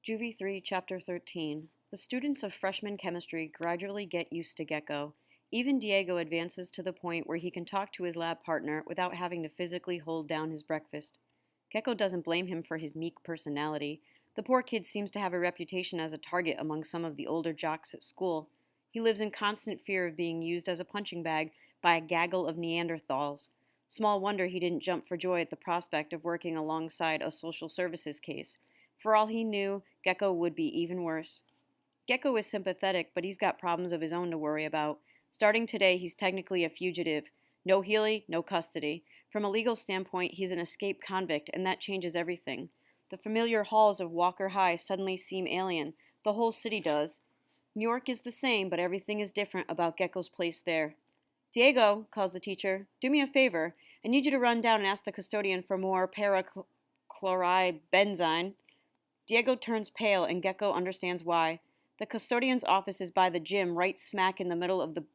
Juviech13, Chapter 13. The students of freshman chemistry gradually get used to Gecko. Even Diego advances to the point where he can talk to his lab partner without having to physically hold down his breakfast. Gecko doesn't blame him for his meek personality. The poor kid seems to have a reputation as a target among some of the older jocks at school. He lives in constant fear of being used as a punching bag by a gaggle of Neanderthals. Small wonder he didn't jump for joy at the prospect of working alongside a social services case. For all he knew, Gecko would be even worse. Gecko is sympathetic, but he's got problems of his own to worry about. Starting today, he's technically a fugitive. No Healy, no custody. From a legal standpoint, he's an escaped convict, and that changes everything. The familiar halls of Walker High suddenly seem alien. The whole city does. New York is the same, but everything is different about Gecko's place there. Diego, calls the teacher, do me a favor. I need you to run down and ask the custodian for more parachloribenzine. Diego turns pale, and Gecko understands why. The custodian's office is by the gym, right smack in the middle of the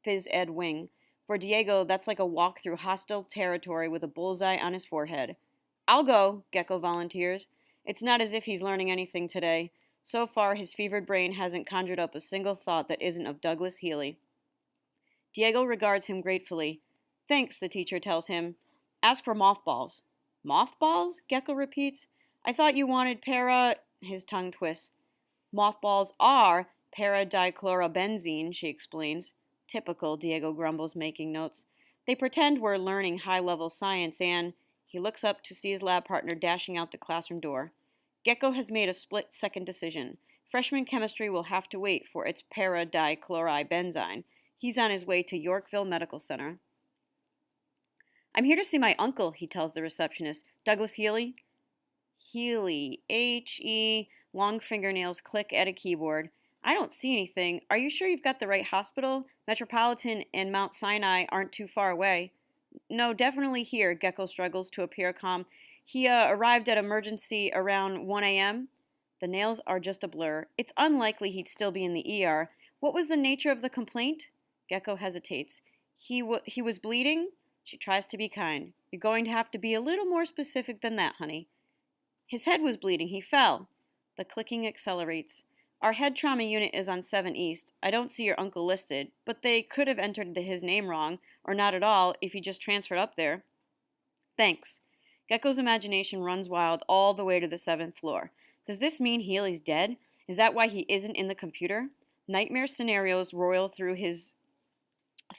phys ed wing. For Diego, that's like a walk through hostile territory with a bullseye on his forehead. I'll go, Gecko volunteers. It's not as if he's learning anything today. So far, his fevered brain hasn't conjured up a single thought that isn't of Douglas Healy. Diego regards him gratefully. Thanks, the teacher tells him. Ask for mothballs. Mothballs? Gecko repeats. I thought you wanted His tongue twists. Mothballs are paradichlorobenzene, she explains. Typical, Diego grumbles, making notes. They pretend we're learning high-level science and... He looks up to see his lab partner dashing out the classroom door. Gecko has made a split-second decision. Freshman chemistry will have to wait for its paradichloribenzine. He's on his way to Yorkville Medical Center. I'm here to see my uncle, he tells the receptionist. Douglas Healy? Healy. H-E... Long fingernails click at a keyboard. I don't see anything. Are you sure you've got the right hospital? Metropolitan and Mount Sinai aren't too far away. No, definitely here, Gecko struggles to appear calm. He arrived at emergency around 1 a.m. The nails are just a blur. It's unlikely he'd still be in the ER. What was the nature of the complaint? Gecko hesitates. He was bleeding? She tries to be kind. You're going to have to be a little more specific than that, honey. His head was bleeding. He fell. The clicking accelerates. Our head trauma unit is on 7 East. I don't see your uncle listed, but they could have entered his name wrong, or not at all, if he just transferred up there. Thanks. Gecko's imagination runs wild all the way to the 7th floor. Does this mean Healy's dead? Is that why he isn't in the computer? Nightmare scenarios roil through his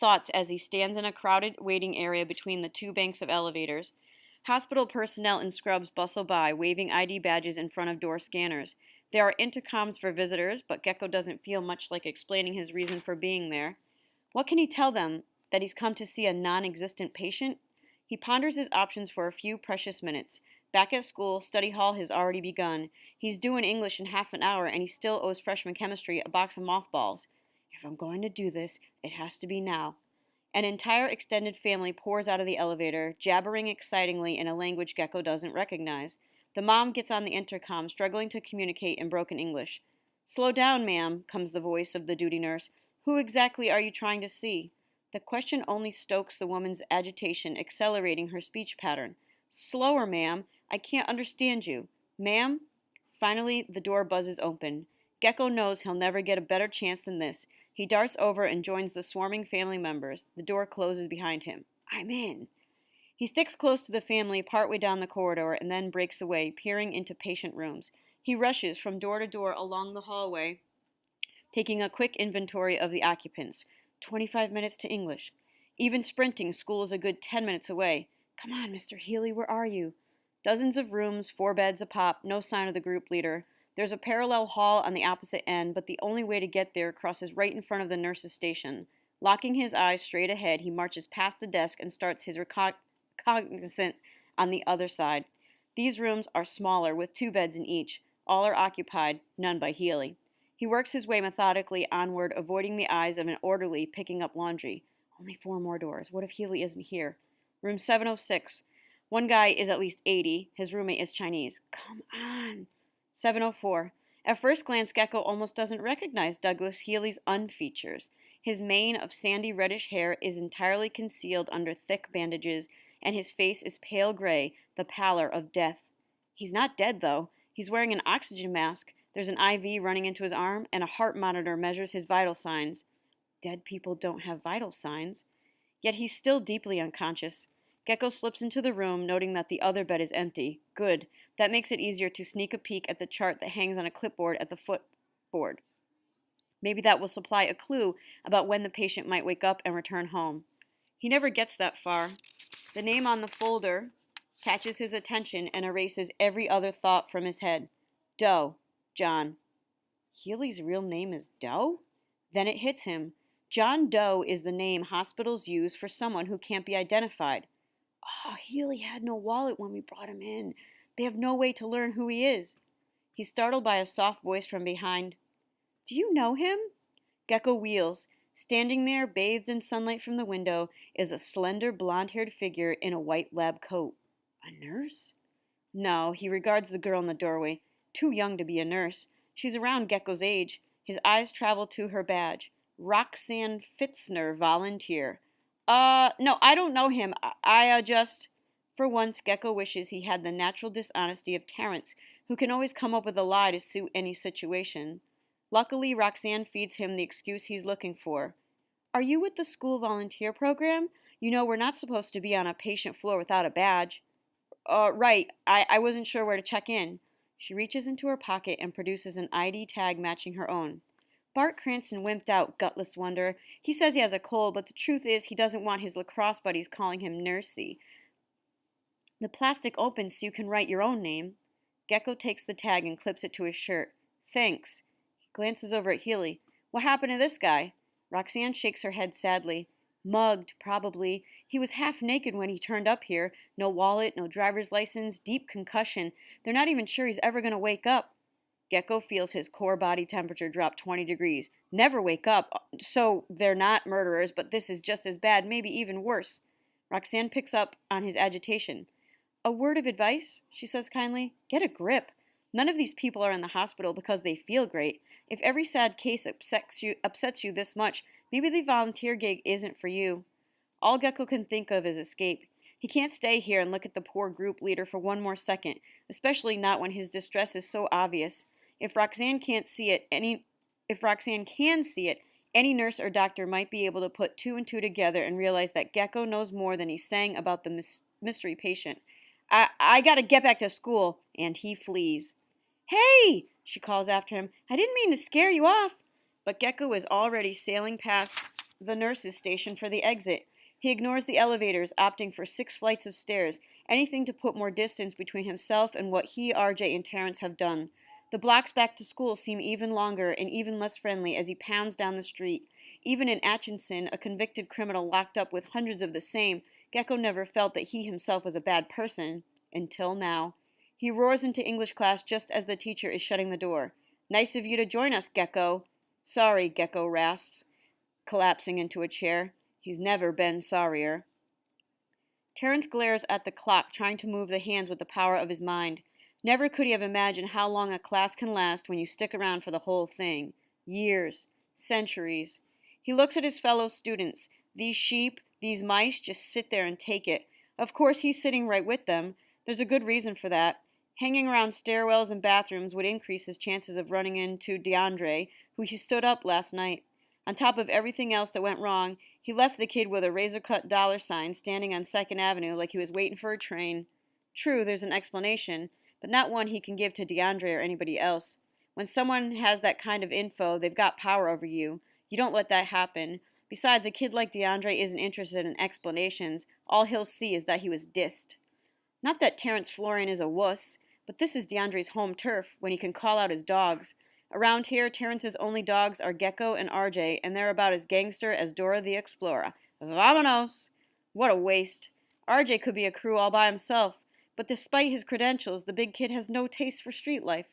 thoughts as he stands in a crowded waiting area between the two banks of elevators. Hospital personnel in scrubs bustle by, waving ID badges in front of door scanners. There are intercoms for visitors, but Gecko doesn't feel much like explaining his reason for being there. What can he tell them? That he's come to see a non-existent patient? He ponders his options for a few precious minutes. Back at school, study hall has already begun. He's due in English in half an hour, and he still owes freshman chemistry a box of mothballs. If I'm going to do this, it has to be now. An entire extended family pours out of the elevator, jabbering excitingly in a language Gecko doesn't recognize. The mom gets on the intercom, struggling to communicate in broken English. Slow down, ma'am, comes the voice of the duty nurse. Who exactly are you trying to see? The question only stokes the woman's agitation, accelerating her speech pattern. Slower, ma'am. I can't understand you. Ma'am? Finally, the door buzzes open. Gecko knows he'll never get a better chance than this. He darts over and joins the swarming family members. The door closes behind him. I'm in. He sticks close to the family partway down the corridor and then breaks away, peering into patient rooms. He rushes from door to door along the hallway, taking a quick inventory of the occupants. 25 minutes to English. Even sprinting, school is a good 10 minutes away. Come on, Mr. Healy, where are you? Dozens of rooms, 4 beds a pop, no sign of the group leader. There's a parallel hall on the opposite end, but the only way to get there crosses right in front of the nurse's station. Locking his eyes straight ahead, he marches past the desk and starts his recognizance on the other side. These rooms are smaller, with 2 beds in each. All are occupied, none by Healy. He works his way methodically onward, avoiding the eyes of an orderly picking up laundry. Only 4 more doors. What if Healy isn't here? Room 706. One guy is at least 80. His roommate is Chinese. Come on. 704. At first glance, Gecko almost doesn't recognize Douglas Healy's unfeatures. His mane of sandy reddish hair is entirely concealed under thick bandages, and his face is pale gray, the pallor of death. He's not dead, though. He's wearing an oxygen mask. There's an IV running into his arm, and a heart monitor measures his vital signs. Dead people don't have vital signs. Yet he's still deeply unconscious. Gecko slips into the room, noting that the other bed is empty. Good. That makes it easier to sneak a peek at the chart that hangs on a clipboard at the footboard. Maybe that will supply a clue about when the patient might wake up and return home. He never gets that far. The name on the folder catches his attention and erases every other thought from his head. Doe. John. Healy's real name is Doe? Then it hits him. John Doe is the name hospitals use for someone who can't be identified. Oh, Healy had no wallet when we brought him in. They have no way to learn who he is. He's startled by a soft voice from behind. Do you know him? Gecko wheels. Standing there, bathed in sunlight from the window, is a slender, blonde-haired figure in a white lab coat. A nurse? No, he regards the girl in the doorway. Too young to be a nurse. She's around Gecko's age. His eyes travel to her badge. Roxanne Fitzner, volunteer. No, I don't know him. I just... For once, Gecko wishes he had the natural dishonesty of Terrence, who can always come up with a lie to suit any situation. Luckily, Roxanne feeds him the excuse he's looking for. Are you with the school volunteer program? You know we're not supposed to be on a patient floor without a badge. Right. I wasn't sure where to check in. She reaches into her pocket and produces an ID tag matching her own. Bart Cranston wimped out, gutless wonder. He says he has a cold, but the truth is he doesn't want his lacrosse buddies calling him Nursey. The plastic opens so you can write your own name. Gecko takes the tag and clips it to his shirt. Thanks. He glances over at Healy. What happened to this guy? Roxanne shakes her head sadly. Mugged, probably. He was half naked when he turned up here. No wallet, no driver's license, deep concussion. They're not even sure he's ever going to wake up. Gecko feels his core body temperature drop 20 degrees. Never wake up. So they're not murderers, but this is just as bad, maybe even worse. Roxanne picks up on his agitation. A word of advice, she says kindly. Get a grip. None of these people are in the hospital because they feel great. If every sad case upsets you this much, maybe the volunteer gig isn't for you. All Gecko can think of is escape. He can't stay here and look at the poor group leader for one more second, especially not when his distress is so obvious. If Roxanne can see it, any nurse or doctor might be able to put two and two together and realize that Gecko knows more than he's saying about the mystery patient. I gotta get back to school, and he flees. Hey, she calls after him. I didn't mean to scare you off. But Gecko is already sailing past the nurse's station for the exit. He ignores the elevators, opting for 6 flights of stairs, anything to put more distance between himself and what he, RJ, and Terrence have done. The blocks back to school seem even longer and even less friendly as he pounds down the street. Even in Atchison, a convicted criminal locked up with hundreds of the same, Gecko never felt that he himself was a bad person. Until now. He roars into English class just as the teacher is shutting the door. Nice of you to join us, Gecko. Sorry, Gecko rasps, collapsing into a chair. He's never been sorrier. Terrence glares at the clock, trying to move the hands with the power of his mind. Never could he have imagined how long a class can last when you stick around for the whole thing. Years. Centuries. He looks at his fellow students. These sheep, these mice, just sit there and take it. Of course, he's sitting right with them. There's a good reason for that. Hanging around stairwells and bathrooms would increase his chances of running into DeAndre, who he stood up last night. On top of everything else that went wrong, he left the kid with a razor-cut dollar sign standing on 2nd Avenue like he was waiting for a train. True, there's an explanation, but not one he can give to DeAndre or anybody else. When someone has that kind of info, they've got power over you. You don't let that happen. Besides, a kid like DeAndre isn't interested in explanations. All he'll see is that he was dissed. Not that Terrence Florian is a wuss, but this is DeAndre's home turf, when he can call out his dogs. Around here, Terrence's only dogs are Gecko and RJ, and they're about as gangster as Dora the Explorer. Vamonos! What a waste. RJ could be a crew all by himself, but despite his credentials, the big kid has no taste for street life.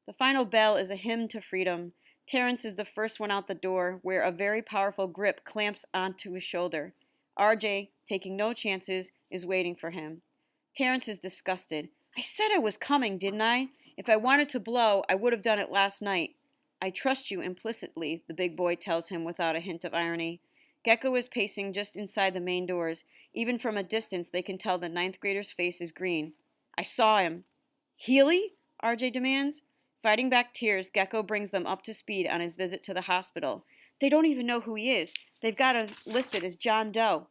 The final bell is a hymn to freedom. Terrence is the first one out the door, where a very powerful grip clamps onto his shoulder. RJ, taking no chances, is waiting for him. Terrence is disgusted. I said I was coming, didn't I? If I wanted to blow, I would have done it last night. I trust you implicitly, the big boy tells him without a hint of irony. Gecko is pacing just inside the main doors. Even from a distance, they can tell the 9th grader's face is green. I saw him. Healy? RJ demands. Fighting back tears, Gecko brings them up to speed on his visit to the hospital. They don't even know who he is. They've got him listed as John Doe.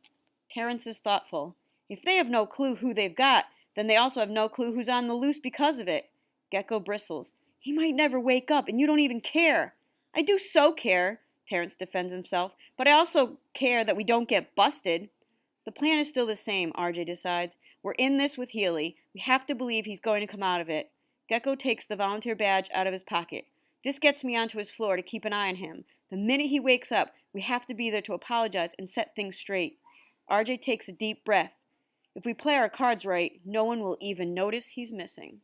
Terrence is thoughtful. If they have no clue who they've got, then they also have no clue who's on the loose because of it. Gecko bristles. He might never wake up, and you don't even care. I do so care, Terrence defends himself, but I also care that we don't get busted. The plan is still the same, RJ decides. We're in this with Healy. We have to believe he's going to come out of it. Gecko takes the volunteer badge out of his pocket. This gets me onto his floor to keep an eye on him. The minute he wakes up, we have to be there to apologize and set things straight. RJ takes a deep breath. If we play our cards right, no one will even notice he's missing.